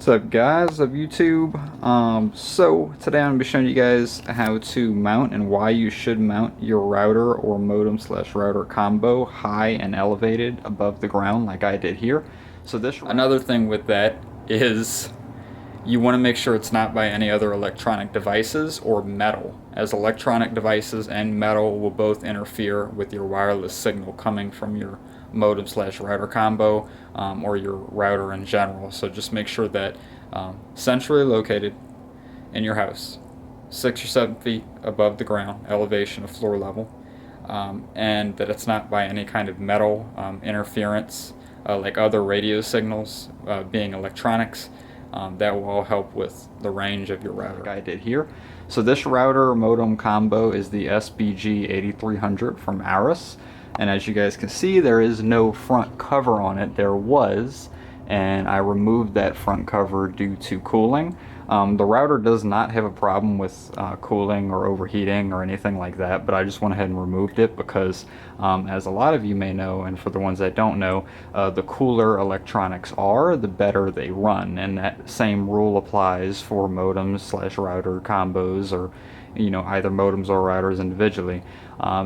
What's up, guys of YouTube? So today I'm going to be showing you guys how to mount and why you should mount your router or modem slash router combo high and elevated above the ground like I did here. So another thing with that is you want to make sure it's not by any other electronic devices or metal, as electronic devices and metal will both interfere with your wireless signal coming from your modem slash router combo or your router in general. So just make sure that centrally located in your house, 6 or 7 feet above the ground, elevation of floor level, and that it's not by any kind of metal interference like other radio signals being electronics. That will all help with the range of your router like I did here. So this router modem combo is the SBG 8300 from Aris, and as you guys can see, there is no front cover on it. There was, and I removed that front cover due to cooling. The router does not have a problem with cooling or overheating or anything like that, but I just went ahead and removed it because, as a lot of you may know, and for the ones that don't know, the cooler electronics are, the better they run, and that same rule applies for modems slash router combos, or either modems or routers individually.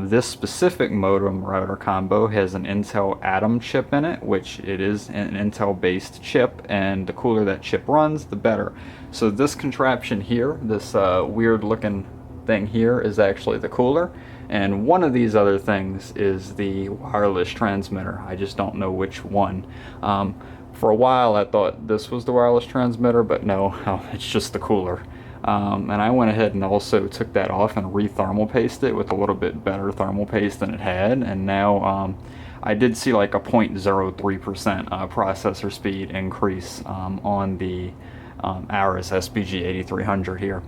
This specific modem router combo has an Intel Atom chip in it, which it is an Intel based chip, and the cooler that chip runs, the better. So this contraption here, this weird looking thing here, is actually the cooler, and one of these other things is the wireless transmitter. I just don't know which one. For a while I thought this was the wireless transmitter, but no, it's just the cooler. And I went ahead and also took that off and re-thermal pasted it with a little bit better thermal paste than it had, and now I did see like a 0.03% processor speed increase on the Aris SBG 8300 here.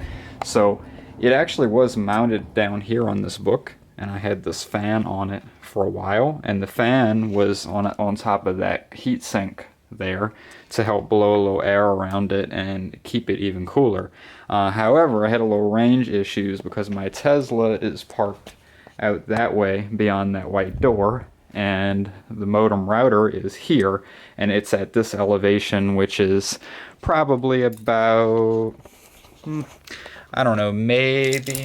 So it actually was mounted down here on this book, and I had this fan on it for a while, and the fan was on top of that heatsink there to help blow a little air around it and keep it even cooler. However, I had a little range issues because my Tesla is parked out that way beyond that white door, and the modem router is here, and it's at this elevation, which is probably about, I don't know, maybe,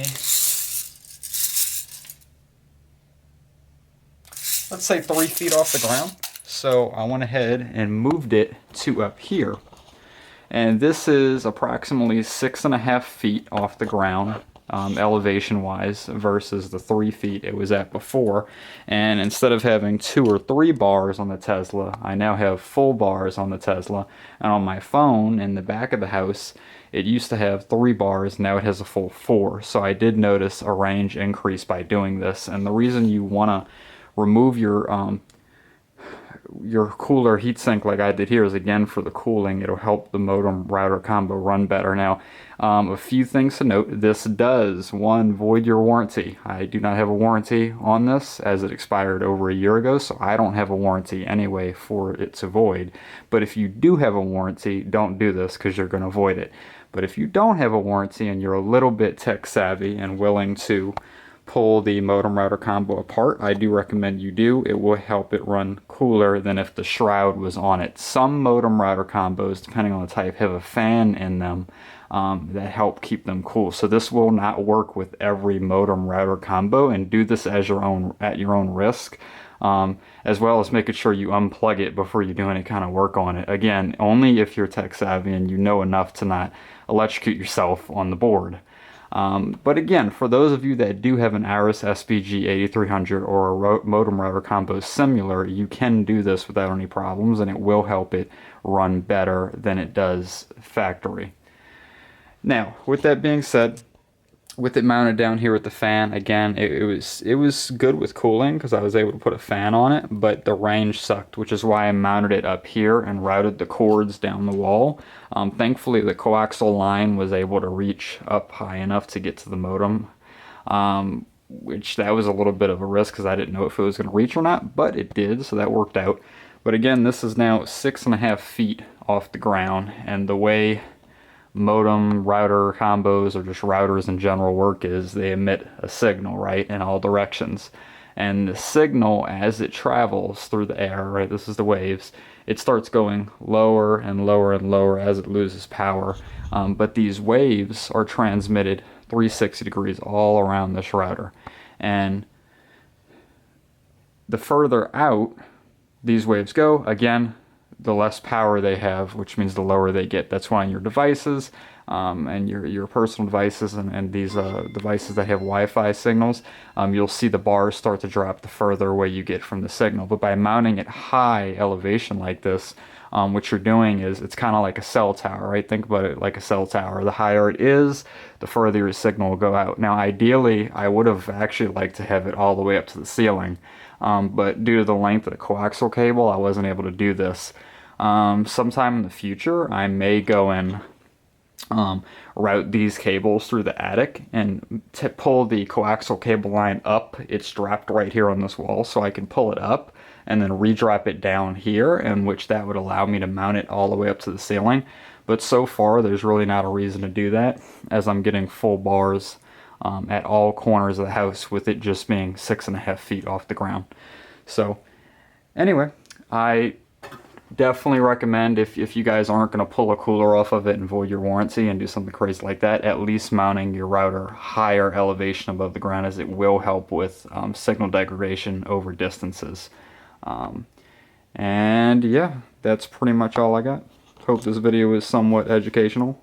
let's say 3 feet off the ground. So I went ahead and moved it to up here, and this is approximately 6.5 feet off the ground elevation wise versus the 3 feet it was at before. And instead of having 2 or 3 bars on the Tesla, I now have full bars on the Tesla, and on my phone in the back of the house it used to have 3 bars, now it has a full 4. So I did notice a range increase by doing this, and the reason you want to remove your cooler heatsink like I did here is, again, for the cooling. It'll help the modem router combo run better. Now, a few things to note. This does, one, void your warranty. I do not have a warranty on this, as it expired over a year ago, so I don't have a warranty anyway for it to void. But if you do have a warranty, don't do this because you're going to void it. But if you don't have a warranty and you're a little bit tech savvy and willing to pull the modem router combo apart, I do recommend you do. It will help it run cooler than if the shroud was on it. Some modem router combos, depending on the type, have a fan in them that help keep them cool. So this will not work with every modem router combo, and do this as at your own risk, as well as making sure you unplug it before you do any kind of work on it. Again, only if you're tech savvy and you know enough to not electrocute yourself on the board. But again, for those of you that do have an Aris SBG 8300 or a modem router combo similar, you can do this without any problems, and it will help it run better than it does factory. Now, with that being said, with it mounted down here with the fan, again, it was good with cooling because I was able to put a fan on it, but the range sucked, which is why I mounted it up here and routed the cords down the wall. Thankfully, the coaxial line was able to reach up high enough to get to the modem, which that was a little bit of a risk because I didn't know if it was going to reach or not, but it did, so that worked out. But again, this is now 6.5 feet off the ground, and the way modem router combos, or just routers in general, work is they emit a signal, right, in all directions, and the signal, as it travels through the air, right, this is the waves, it starts going lower and lower and lower as it loses power. But these waves are transmitted 360 degrees all around this router. And the further out these waves go, again, the less power they have, which means the lower they get. That's why on your devices and your personal devices and these devices that have Wi-Fi signals, you'll see the bars start to drop the further away you get from the signal. But by mounting it high elevation like this, what you're doing is it's kind of like a cell tower, right? Think about it like a cell tower. The higher it is, the further your signal will go out. Now, ideally, I would have actually liked to have it all the way up to the ceiling, but due to the length of the coaxial cable, I wasn't able to do this. Sometime in the future, I may go and route these cables through the attic and pull the coaxial cable line up. It's dropped right here on this wall, so I can pull it up and then re-drop it down here, and which that would allow me to mount it all the way up to the ceiling. But so far, there's really not a reason to do that, as I'm getting full bars at all corners of the house, with it just being 6.5 feet off the ground. So anyway, I definitely recommend, if you guys aren't going to pull a cooler off of it and void your warranty and do something crazy like that, at least mounting your router higher elevation above the ground, as it will help with signal degradation over distances. And yeah, that's pretty much all I got. Hope this video was somewhat educational.